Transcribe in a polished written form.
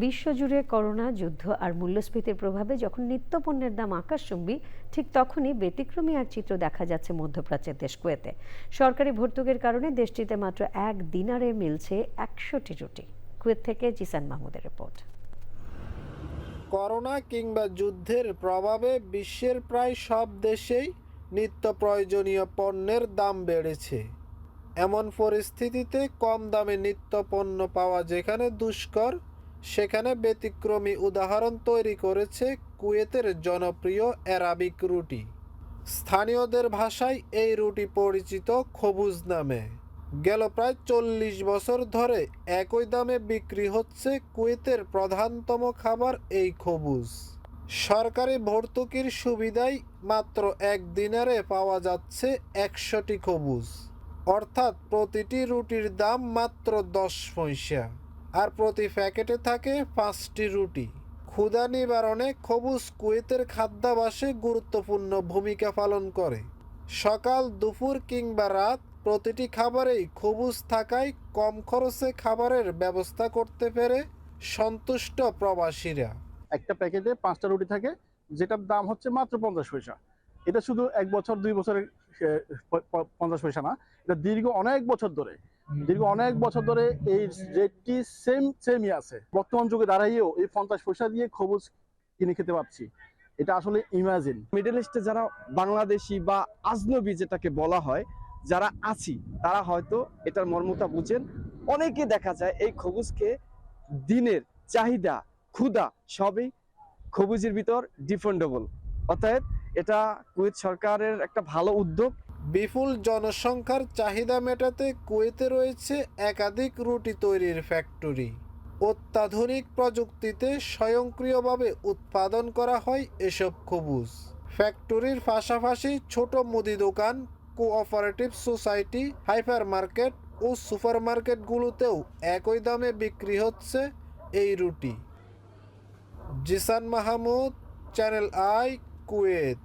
বিশ্বজুড়ে করোনা, যুদ্ধ আর মূল্যস্ফীতির প্রভাবে যখন নিত্যপণ্যের দাম আকাশচুম্বী, ঠিক তখনই ব্যতিক্রমী এক চিত্র দেখা যাচ্ছে মধ্যপ্রাচ্যের দেশ কুয়েতে। সরকারি ভর্তুকির কারণে দেশটিতে মাত্র 1 দিনারে মিলছে 100টি রুটি। কুয়েত থেকে জিসান মাহমুদের রিপোর্ট। করোনা কিংবা যুদ্ধের প্রভাবে বিশ্বের প্রায় সব দেশেই নিত্য প্রয়োজনীয় পণ্যের দাম বেড়েছে। এমন পরিস্থিতিতে কম দামে নিত্য পণ্য পাওয়া যেখানে দুষ্কর, সেখানে ব্যতিক্রমী উদাহরণ তৈরি করেছে কুয়েতের জনপ্রিয় অ্যারাবিক রুটি। স্থানীয়দের ভাষায় এই রুটি পরিচিত খবুজ নামে। গেল প্রায় 40 বছর ধরে একই দামে বিক্রি হচ্ছে কুয়েতের প্রধানতম খাবার এই খবুজ। সরকারি ভর্তুকির সুবিধায় মাত্র 1 দিনারে পাওয়া যাচ্ছে 100টি খবুজ, অর্থাৎ প্রতিটি রুটির দাম মাত্র 10 পয়সা। আর প্রতি প্যাকেটে থাকে 5টি রুটি। ক্ষুধা নিবারণে খবুজ কুয়েতের খাদ্যাভ্যাসে গুরুত্বপূর্ণ ভূমিকা পালন করে। সকাল, দুপুর কিংবা রাত প্রতিটি খাবারেই খবুজ থাকায় কম খরচে খাবারের ব্যবস্থা করতে পেরে সন্তুষ্ট প্রবাসীরা। একটা প্যাকেটে 5টা রুটি থাকে, যেটার দাম হচ্ছে মাত্র 50 পয়সা। এটা শুধু 1 বছর 2 বছরের 50 পয়সা না, এটা দীর্ঘ অনেক বছর ধরে এই রেটটি সেমই আছে। বর্তমান যুগে দাঁড়াইয়েও এই 50 পয়সা দিয়ে খবুজ কিনে খেতে পাচ্ছি, এটা আসলে ইমাজিন। মিডল ইস্টে যারা বাংলাদেশি বা আজনবী যেটাকে বলা হয়, যারা আছি তারা হয়তো এটার মর্মতা বুঝেন। অনেকে দেখা যায় এই খবুজকে দিনের চাহিদা, ক্ষুধা সবই খবুজের ভিতর ডিফেন্ডেবল। অতএব এটা কুয়েত সরকারের একটা ভালো উদ্যোগ। বিপুল জনসংখ্যার চাহিদা মেটাতে কুয়েতে রয়েছে একাধিক রুটি তৈরির ফ্যাক্টরি। অত্যাধুনিক প্রযুক্তিতে স্বয়ংক্রিয়ভাবে উৎপাদন করা হয় এসব খবুজ। ফ্যাক্টরির পাশাপাশি ছোট মুদি দোকান, কোঅপারেটিভ সোসাইটি, হাইপার মার্কেট ও সুপারমার্কেটগুলোতেও একই দামে বিক্রি হচ্ছে এই রুটি। Zisan Mahmud, Channel I, Kuwait.